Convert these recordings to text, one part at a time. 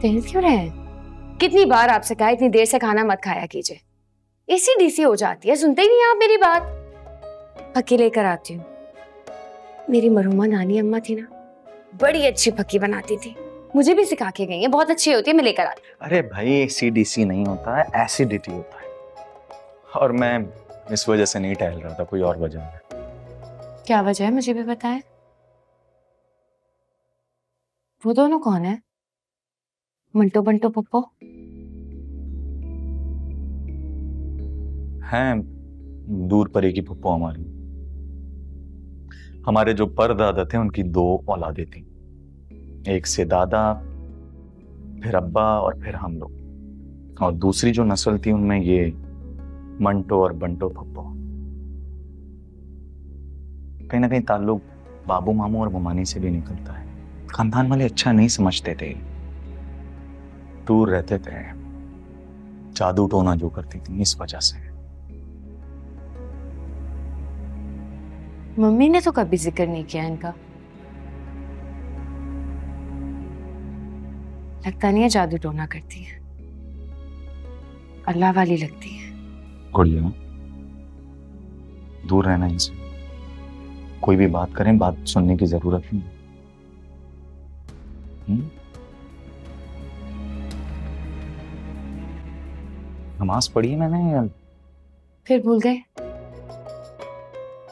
टहल क्यों रहे हैं? कितनी बार आपसे कहा इतनी देर से खाना मत खाया कीजिए, एसीडीसी हो जाती है। सुनते ही नहीं आप मेरी बात। फक्की लेकर आती हूँ। मेरी मरहुमा नानी अम्मा थी ना, बड़ी अच्छी फक्की बनाती थी, मुझे भी सिखा के गई है, बहुत अच्छी होती है, मैं लेकर आती हूँ। अरे भाई एसीडीसी नहीं होता है, एसिडिटी होता है। और मैं इस वजह से नहीं टहल रहा था, कोई और वजह है। क्या वजह है मुझे भी बताएं। वो दोनों कौन है? मंटो बंटो पप्पो? हैं दूर परे की फुप्पो हमारी। हमारे जो परदादा थे उनकी 2 औलादें थी, एक से दादा, फिर अब्बा और फिर हम लोग, और दूसरी जो नस्ल थी उनमें ये मंटो और बंटो पप्पो। कहीं ना कहीं ताल्लुक बाबू मामू और ममानी से भी निकलता है। खानदान वाले अच्छा नहीं समझते थे, दूर रहते थे, जादू टोना जो करती थी, इस वजह से। मम्मी ने तो कभी जिक्र नहीं किया इनका। लगता नहीं है जादू टोना करती है, अल्लाह वाली लगती है। गुड़िया दूर रहना इनसे, कोई भी बात करें बात सुनने की जरूरत नहीं। नमाज पढ़ी है मैंने या फिर भूल गए?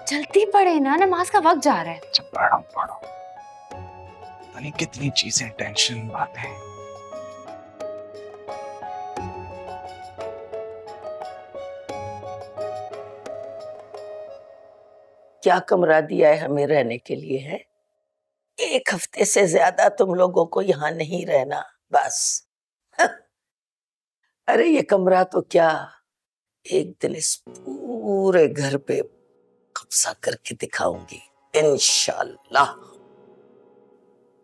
जल्दी पढ़े ना, नमाज का वक्त जा रहा है। अच्छा पढ़ो पढ़ो, पता नहीं कितनी चीजें, टेंशन, बातें। क्या कमरा दिया है हमें रहने के लिए? है 1 हफ्ते से ज्यादा तुम लोगों को यहाँ नहीं रहना, बस। अरे ये कमरा तो क्या, एक दिन इस पूरे घर पे कब्जा करके दिखाऊंगी इंशाल्लाह।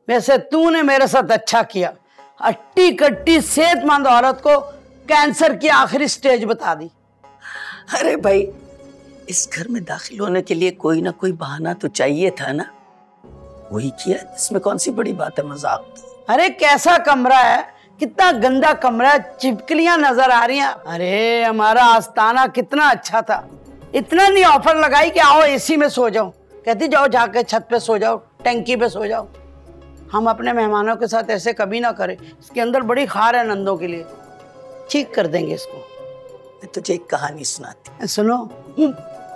वैसे तूने मेरे साथ अच्छा किया, हट्टी कट्टी सेहतमंद औरत को कैंसर की आखिरी स्टेज बता दी। अरे भाई, इस घर में दाखिल होने के लिए कोई ना कोई बहाना तो चाहिए था ना, वही किया। इसमें कौन सी बड़ी बात है, मजाक। अरे कैसा कमरा है, कितना गंदा कमरा है, चिपकलियां नजर आ रही हैं। अरे हमारा आस्ताना कितना अच्छा था, इतना नहीं ऑफर लगाई कि आओ एसी में सो जाओ, कहती जाओ जाके छत पे सो जाओ, टंकी पे सो जाओ। हम अपने मेहमानों के साथ ऐसे कभी ना करें, इसके अंदर बड़ी खार है नंदों के लिए, ठीक कर देंगे इसको। मैं तुझे एक कहानी सुनाती। सुनो,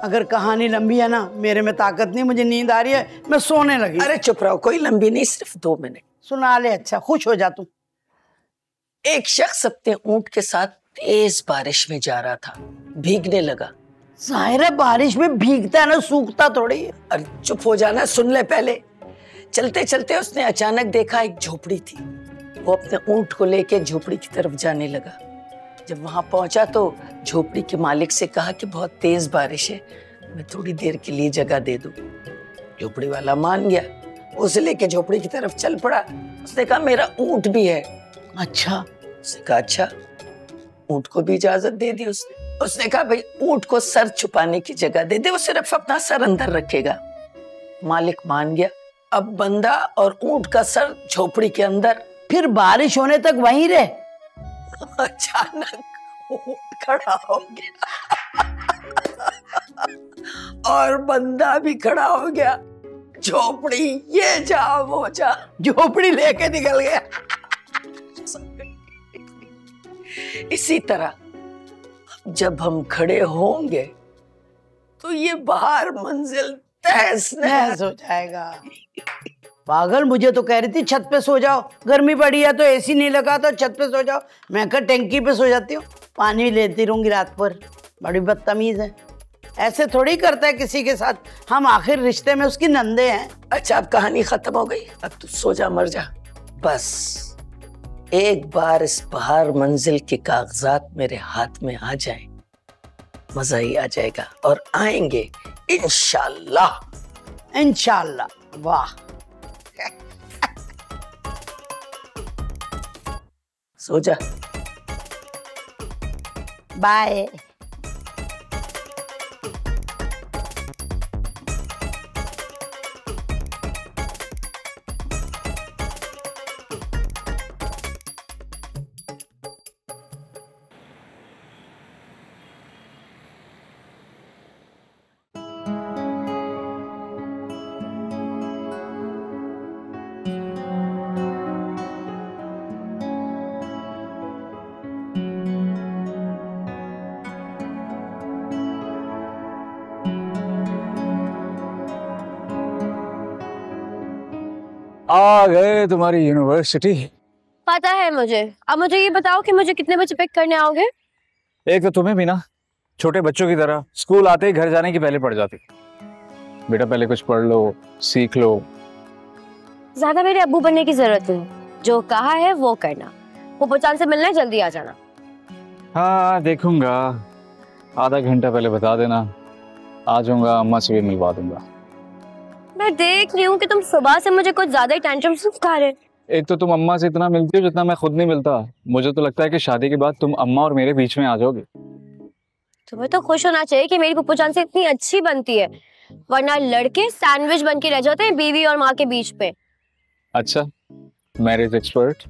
अगर कहानी लंबी है ना, मेरे में ताकत नहीं, मुझे नींद आ रही है, मैं सोने लगी। अरे चुप रहो, कोई लंबी नहीं, सिर्फ 2 मिनट। सुना ले, अच्छा खुश हो जा तू। एक शख्स अपने ऊंट के साथ तेज बारिश में जा रहा था, भीगने लगा। जाहिर है बारिश में भीगता है ना, सूखता थोड़ी है। अरे चुप हो जाना, सुन ले पहले। चलते चलते उसने अचानक देखा एक झोपड़ी थी। वो अपने ऊंट को लेके झोपड़ी की तरफ जाने लगा। जब वहां पहुंचा तो झोपड़ी के मालिक से कहा कि बहुत तेज बारिश है, मैं थोड़ी देर के लिए जगह दे दूं। झोपड़ी वाला मान गया, उसे लेके झोपड़ी की तरफ चल पड़ा। उसने कहा मेरा ऊंट भी है। अच्छा, उसने कहा अच्छा। ऊंट को भी इजाजत दे दी उसने कहा भाई ऊंट को सर छुपाने की जगह दे दे, वो सिर्फ अपना सर अंदर रखेगा। मालिक मान गया। अब बंदा और ऊंट का सर झोपड़ी के अंदर। फिर बारिश होने तक वहीं रहे। अचानक ऊंट खड़ा हो गया और बंदा भी खड़ा हो गया। झोपड़ी ये जा वो जा, झोपड़ी लेके निकल गया। इसी तरह जब हम खड़े होंगे तो ये बाहर मंजिल तहस नहस हो जाएगा। पागल, मुझे तो कह रही थी छत पे सो जाओ, गर्मी पड़ी है तो एसी नहीं लगा तो छत पे सो जाओ। मैं कहा टंकी पे सो जाती हूँ, पानी लेती रहूंगी रात भर। बड़ी बदतमीज है, ऐसे थोड़ी करता है किसी के साथ। हम आखिर रिश्ते में उसकी नंदे हैं। अच्छा अब कहानी खत्म हो गई, अब तू सो जा, मर जा। बस एक बार इस बाहर मंजिल के कागजात मेरे हाथ में आ जाए, मजा ही आ जाएगा। और आएंगे इंशाल्लाह। इंशाल्लाह। वाह। सो जा। बाय। आ गए तुम्हारी यूनिवर्सिटी। पता है मुझे। अब मुझे ये बताओ कि मुझे कितने बजे पिक करने आओगे? एक तो तुम्हें भी ना छोटे बच्चों की तरह स्कूल आते ही घर जाने की पहले पड़ जाती। बेटा पहले कुछ पढ़ लो, सीख लो। ज्यादा मेरे अब्बू बनने की जरूरत नहीं, जो कहा है वो करना। पुप्पो से मिलना, जल्दी आ जाना। हाँ देखूंगा, आधा घंटा पहले बता देना, आ जाऊंगा, अम्मा से भी मिलवा दूंगा। मैं देख रही हूँ कि तुम सुबह से मुझे कुछ ज्यादा ही टेंशन खा रहे। एक तो तुम अम्मा से इतना मिलती हो जितना मैं खुद नहीं मिलता। मुझे तो लगता है कि शादी के बाद तुम अम्मा और मेरे बीच में आ जाओगे। तुम्हें तो खुश होना चाहिए कि मेरी पुप्पो से इतनी अच्छी बनती है, वरना लड़के सैंडविच बन के रह जाते हैं बीवी और माँ के बीच पे। अच्छा, मैरिज एक्सपर्ट।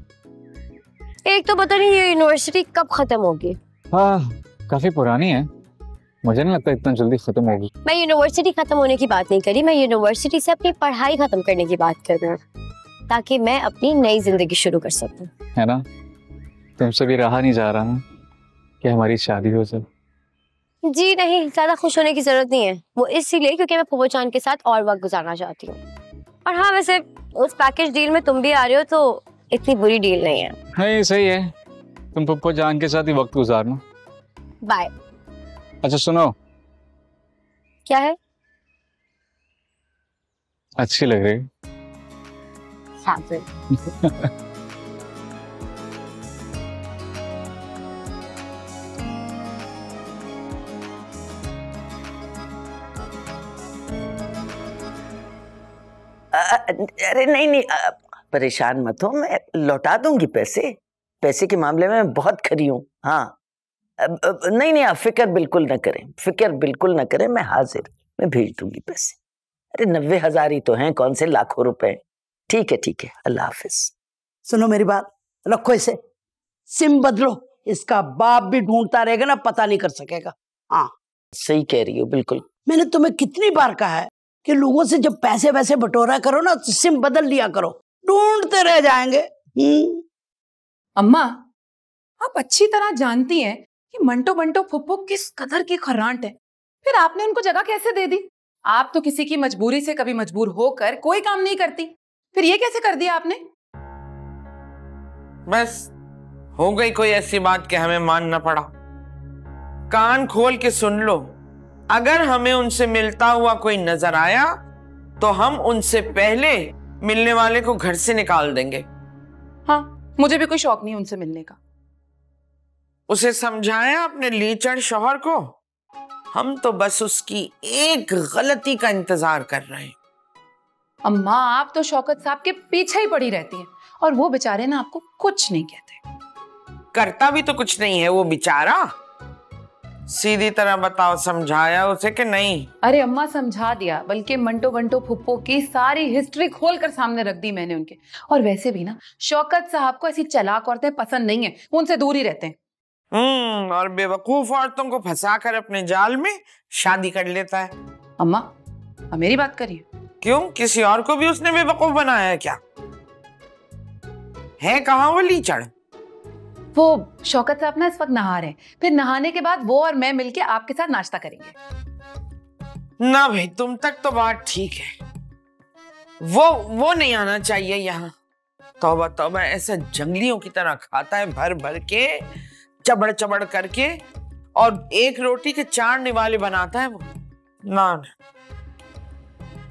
एक तो पता नहीं ये यूनिवर्सिटी कब खत्म होगी। हाँ काफी पुरानी है, मुझे नहीं लगता इतना जल्दी खत्म होगी। मैं यूनिवर्सिटी खत्म होने की बात नहीं करी, मैं यूनिवर्सिटी से अपनी पढ़ाई खत्म करने की बात कर रही हूँ, ताकि मैं अपनी नई जिंदगी शुरू कर सकूं। है ना, तुमसे भी रहा नहीं जा रहा ना कि हमारी शादी हो जाए। जी नहीं, ज्यादा खुश होने की जरूरत नहीं है, वो इसीलिए क्योंकि मैं पुप्पो चांद के साथ और वक्त गुजारना चाहती हूँ। और हाँ वैसे उस पैकेज डील में तुम भी आ रहे हो तो इतनी बुरी डील नहीं है। हाँ ये सही है, तुम पुप्पो जान के साथ ही वक्त गुजारना। बाय। अच्छा सुनो। क्या है? अच्छी लग रही। हाँ फिर। अरे नहीं नहीं, परेशान मत हो, मैं लौटा दूंगी पैसे। पैसे के मामले में मैं बहुत खरी हूँ। हाँ नहीं नहीं, आप फिक्र बिल्कुल न करें, फिक्र बिल्कुल न करें, मैं हाजिर, मैं भेज दूंगी पैसे। अरे 90,000 ही तो हैं, कौन से लाखों रुपए। ठीक है, अल्लाह हाफिज। सुनो मेरी बात, रखो इसे, सिम बदलो, इसका बाप भी ढूंढता रहेगा ना, पता नहीं कर सकेगा। हाँ सही कह रही हो, बिल्कुल। मैंने तुम्हें कितनी बार कहा है कि लोगों से जब पैसे वैसे बटोरा करो ना तो सिम बदल लिया करो, ढूंढते रह जाएंगे। अम्मा, आप अच्छी तरह जानती हैं कि मंटो बंटो फुप्पो किस कदर की खर्रांट है, फिर आपने उनको जगह कैसे दे दी? आप तो किसी की मजबूरी से कभी मजबूर होकर कोई काम नहीं करती, फिर ये कैसे कर दिया आपने? बस हो गई कोई ऐसी बात कि हमें मानना पड़ा। कान खोल के सुन लो, अगर हमें उनसे मिलता हुआ कोई नजर आया तो हम उनसे पहले मिलने वाले को घर से निकाल देंगे। हाँ, मुझे भी कोई शौक नहीं उनसे मिलने का। उसे समझाया अपने लीचड़ शौहर को, हम तो बस उसकी एक गलती का इंतजार कर रहे हैं। अम्मा, आप तो शौकत साहब के पीछे ही पड़ी रहती हैं और वो बेचारे ना आपको कुछ नहीं कहते। करता भी तो कुछ नहीं है वो बेचारा। सीधी तरह बताओ, समझाया उसे कि नहीं? अरे अम्मा समझा दिया, बल्कि मंटो बंटो फुप्पो की सारी हिस्ट्री खोलकर सामने रख दी मैंने उनके। और वैसे भी ना शौकत साहब को ऐसी चालाक औरतें पसंद नहीं है, उनसे दूर ही रहते हैं। और बेवकूफ औरतों को फंसाकर अपने जाल में शादी कर लेता है। अम्मा, अब मेरी बात करिए। क्यों, किसी और को भी उसने बेवकूफ बनाया है क्या? है कहाँ वो लीचड़? वो शौकत साहब ना इस वक्त नहा रहे हैं, फिर नहाने के बाद वो और मैं मिलके आपके साथ नाश्ता करेंगे। ना भाई, तुम तक तो बात ठीक है, वो नहीं आना चाहिए यहाँ। तौबा तौबा, ऐसा जंगलियों की तरह खाता है भर भर के, चबड़ चबड़ करके, और एक रोटी के 4 निवाले बनाता है वो। ना